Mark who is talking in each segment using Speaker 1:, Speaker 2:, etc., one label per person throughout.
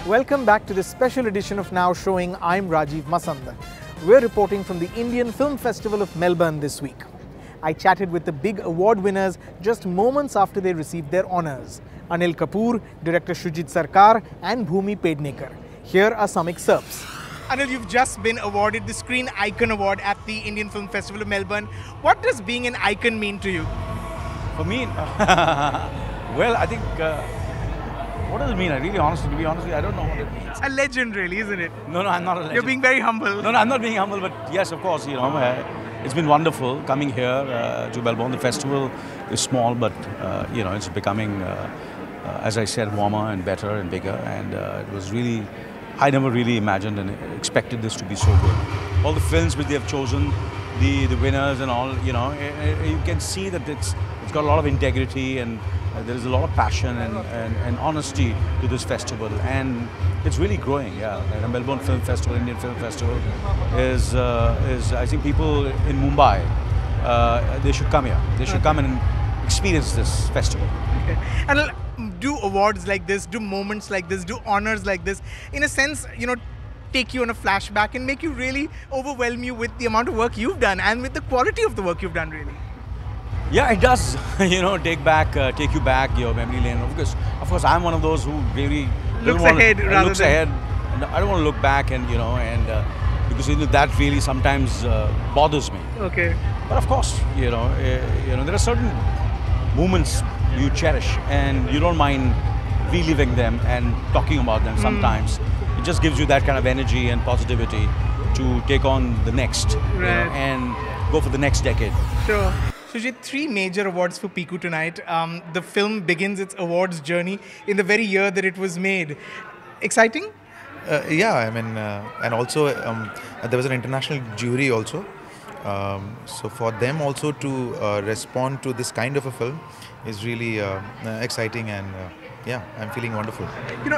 Speaker 1: Welcome back to this special edition of Now Showing. I'm Rajeev Masand. We're reporting from the Indian Film Festival of Melbourne this week. I chatted with the big award winners just moments after they received their honours. Anil Kapoor, director Shujit Sarkar and Bhumi Pednekar. Here are some excerpts. Anil, you've just been awarded the Screen Icon Award at the Indian Film Festival of Melbourne. What does being an icon mean to you?
Speaker 2: For me, well, I think, what does it mean? To be honest with you, I don't know what it means.
Speaker 1: A legend, really, isn't it?
Speaker 2: No, I'm not a legend.
Speaker 1: You're being very humble.
Speaker 2: No, I'm not being humble, but yes, of course, it's been wonderful coming here to Melbourne. The festival is small, but, it's becoming, as I said, warmer and better and bigger. And it was really, I never really imagined and expected this to be so good. All the films which they have chosen, the winners and all, you can see that it's got a lot of integrity and there is a lot of passion and honesty to this festival, and it's really growing. Yeah, the Melbourne Film Festival, Indian Film Festival, is I think people in Mumbai, they should come here. They should come and experience this festival.
Speaker 1: Okay. And do awards like this, do moments like this, do honors like this, in a sense, take you on a flashback and make you really overwhelm you with the amount of work you've done and with the quality of the work you've done, really.
Speaker 2: Yeah, it does, take you back your memory lane. Of course, I'm one of those who really
Speaker 1: looks ahead.
Speaker 2: And I don't want to look back and, because that really sometimes bothers me.
Speaker 1: Okay.
Speaker 2: But of course, there are certain moments you cherish and you don't mind reliving them and talking about them sometimes. It just gives you that kind of energy and positivity to take on the next, and go for the next decade.
Speaker 1: Sure. Shujit, 3 major awards for Piku tonight. The film begins its awards journey in the very year that it was made. Exciting?
Speaker 3: Yeah, and also there was an international jury also. So for them also to respond to this kind of a film is really exciting, and yeah, I'm feeling wonderful.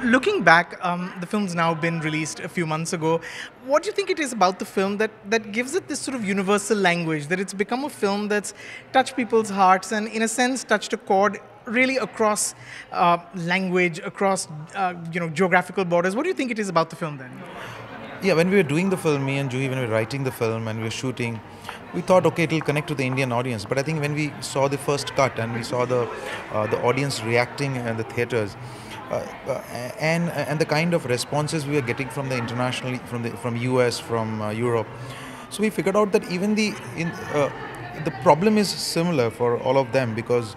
Speaker 1: Looking back, the film's now been released a few months ago. What do you think it is about the film that gives it this sort of universal language, that it's become a film that's touched people's hearts and in a sense touched a chord really across language, across geographical borders? What do you think it is about the film then?
Speaker 3: Yeah, when we were doing the film, me and Juhi, when we were writing the film and we were shooting, we thought, okay, it'll connect to the Indian audience. But I think when we saw the first cut and we saw the audience reacting in the theatres, and the kind of responses we were getting from the internationally, from US, from Europe, so we figured out that even the problem is similar for all of them, because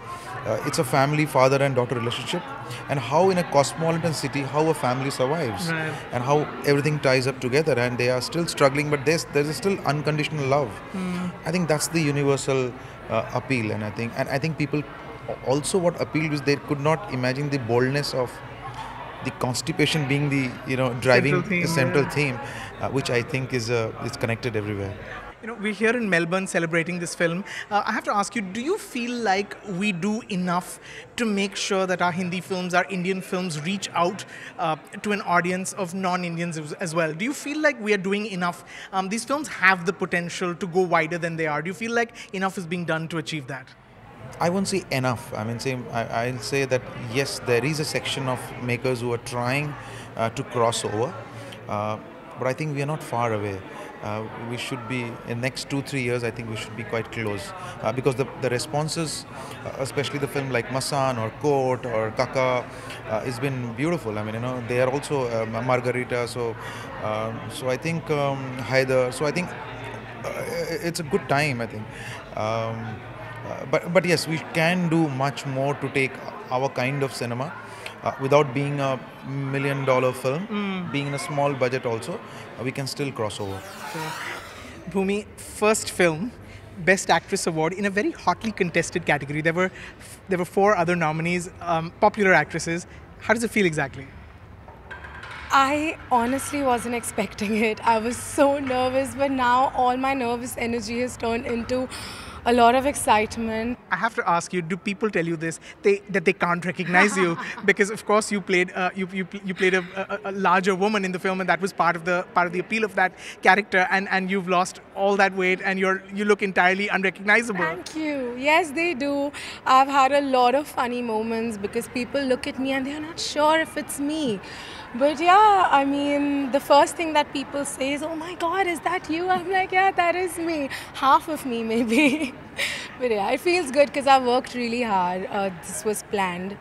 Speaker 3: it's a family, father and daughter relationship, and how in a cosmopolitan city, how a family survives, and how everything ties up together, and they are still struggling, but there's still unconditional love. I think that's the universal appeal, and I think people also, what appealed was they could not imagine the boldness of the constipation being the driving central theme, which I think is connected everywhere.
Speaker 1: We're here in Melbourne celebrating this film. I have to ask you, do you feel like we do enough to make sure that our Hindi films, our Indian films reach out to an audience of non-Indians as well? Do you feel like we are doing enough? These films have the potential to go wider than they are. Do you feel like enough is being done to achieve that?
Speaker 3: I won't say enough. I'll say that yes, there is a section of makers who are trying to cross over, but I think we are not far away. We should be, in the next 2-3 years, I think we should be quite close, because the responses, especially the film like Masan or Court or Kaka, has been beautiful. They are also Margarita, so I think Haider, so I think it's a good time, I think. But yes, we can do much more to take our kind of cinema without being a $1 million film, being in a small budget also, we can still cross over.
Speaker 1: Sure. Bhumi, first film, Best Actress Award in a very hotly contested category. There were 4 other nominees, popular actresses. How does it feel exactly?
Speaker 4: I honestly wasn't expecting it. I was so nervous, but now all my nervous energy has turned into a lot of excitement.
Speaker 1: I have to ask you, do people tell you this, that they can't recognize you? Because of course you played you played a larger woman in the film, and that was part of the appeal of that character, and you've lost all that weight and you look entirely unrecognizable.
Speaker 4: Thank you. Yes, they do. I've had a lot of funny moments because people look at me and they're not sure if it's me. But yeah, I mean, the first thing that people say is, oh my God, is that you? I'm like, yeah, that is me. Half of me, maybe. But yeah, it feels good because I worked really hard. This was planned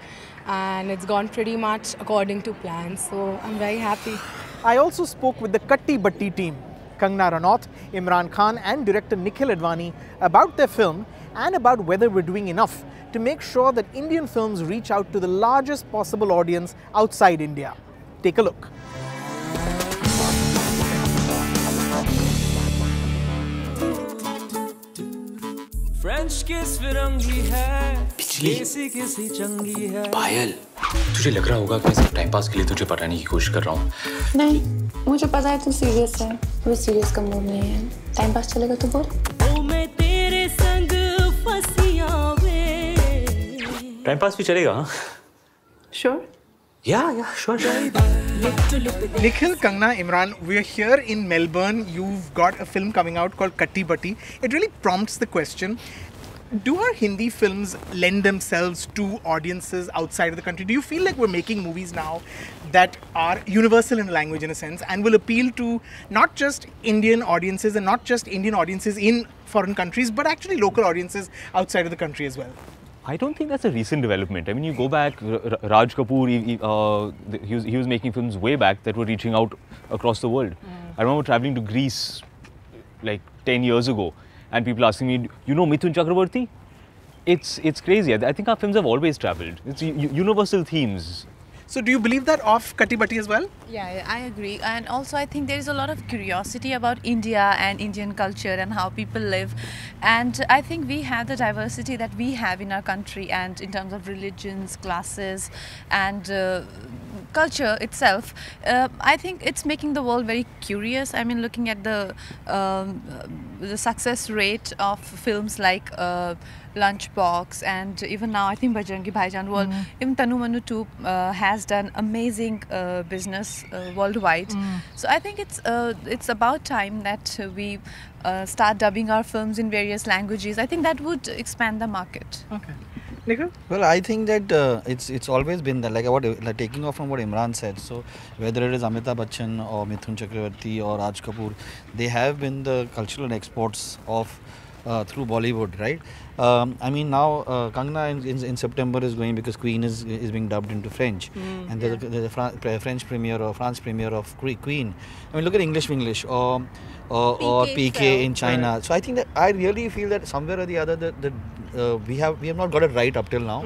Speaker 4: and it's gone pretty much according to plan. So I'm very happy.
Speaker 1: I also spoke with the Katti Batti team, Kangana Ranaut, Imran Khan and director Nikhil Advani about their film and about whether we're doing enough to make sure that Indian films reach out to the largest possible audience outside India. Take a look.
Speaker 5: French kiss फिरंगी है किसी किसी चंगी है
Speaker 6: पायल तुझे लग रहा होगा कि मैं सिर्फ टाइम पास के लिए तुझे पटाने की कोशिश कर रहा हूँ
Speaker 7: नहीं मुझे पता है तू सीरियस है वो सीरियस का मूड नहीं है टाइम पास चलेगा तो बोल
Speaker 5: ओ मैं तेरे संग फंसिया वे
Speaker 6: टाइम पास भी चलेगा हाँ
Speaker 7: sure
Speaker 6: yeah sure
Speaker 1: Nikhil, Kangana, Imran, we're here in Melbourne. You've got a film coming out called Katti Batti. It really prompts the question, do our Hindi films lend themselves to audiences outside of the country? Do you feel like we're making movies now that are universal in language in a sense and will appeal to not just Indian audiences and not just Indian audiences in foreign countries, but actually local audiences outside of the country as well?
Speaker 8: I don't think that's a recent development. I mean, you go back, Raj Kapoor, he was making films way back that were reaching out across the world. I remember traveling to Greece like 10 years ago and people asking me, you know Mithun Chakraborty? It's crazy. I think our films have always traveled. It's universal themes.
Speaker 1: So do you believe that of Katti Batti as well?
Speaker 9: Yeah, I agree. And also I think there is a lot of curiosity about India and Indian culture and how people live. And I think we have the diversity that we have in our country and in terms of religions, classes and culture itself. I think it's making the world very curious. I mean, looking at the success rate of films like Lunchbox and even now I think Bajrangi Bhaijaan, well, even Tanu Manu 2 has done amazing business worldwide. So I think it's about time that we start dubbing our films in various languages. I think that would expand the market.
Speaker 1: Okay. Nikhil?
Speaker 10: Well, I think that it's always been that, like taking off from what Imran said. So whether it is Amitabh Bachchan or Mithun Chakraborty or Raj Kapoor, they have been the cultural exports of through Bollywood, right? I mean now Kangana in September is going because Queen is being dubbed into French, and there's a French premiere or France premiere of Queen. I mean look at English or PK in China. Right. So I think that I really feel that somewhere or the other that we have not got it right up till now.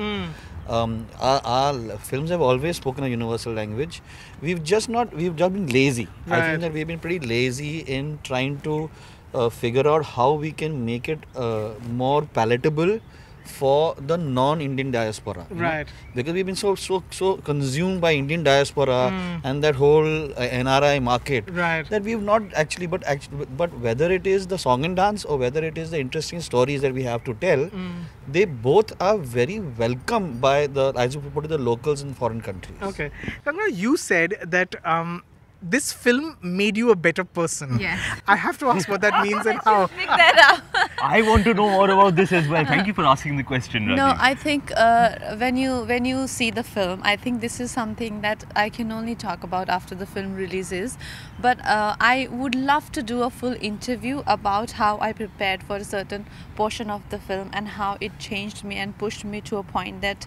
Speaker 10: Our films have always spoken a universal language. We've just been lazy. Right. I think that we've been pretty lazy in trying to figure out how we can make it more palatable for the non-Indian diaspora.
Speaker 1: Right.
Speaker 10: Because we've been so consumed by Indian diaspora and that whole NRI market,
Speaker 1: right,
Speaker 10: that we've not actually, but whether it is the song and dance or whether it is the interesting stories that we have to tell, they both are very welcome by as you put it, the locals in foreign countries.
Speaker 1: Okay. Kangana, you said that this film made you a better person.
Speaker 9: Yes.
Speaker 1: I have to ask what that means and how.
Speaker 9: Pick that up.
Speaker 8: I want to know more about this as well. Thank you for asking the question, Rajeev.
Speaker 9: No, I think when you see the film, I think this is something that I can only talk about after the film releases. But I would love to do a full interview about how I prepared for a certain portion of the film and how it changed me and pushed me to a point that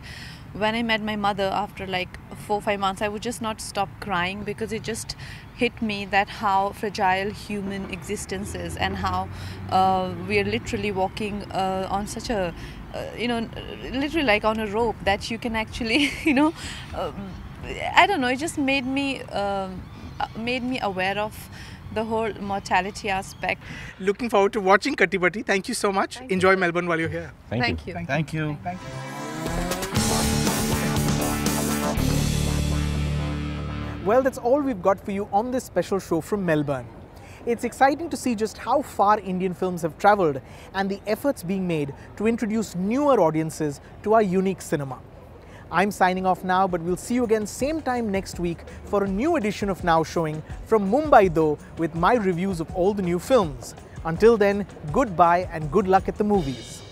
Speaker 9: when I met my mother after like 4 or 5 months, I would just not stop crying because it just hit me that how fragile human existence is and how we are literally walking on such a, literally like on a rope that you can actually, I don't know, it just made me aware of the whole mortality aspect.
Speaker 1: Looking forward to watching Katti Batti. Thank you so much. Enjoy Melbourne while you're here.
Speaker 9: Thank you.
Speaker 2: Thank you.
Speaker 1: Thank you. Well, that's all we've got for you on this special show from Melbourne. It's exciting to see just how far Indian films have travelled and the efforts being made to introduce newer audiences to our unique cinema. I'm signing off now, but we'll see you again same time next week for a new edition of Now Showing from Mumbai though, with my reviews of all the new films. Until then, goodbye and good luck at the movies.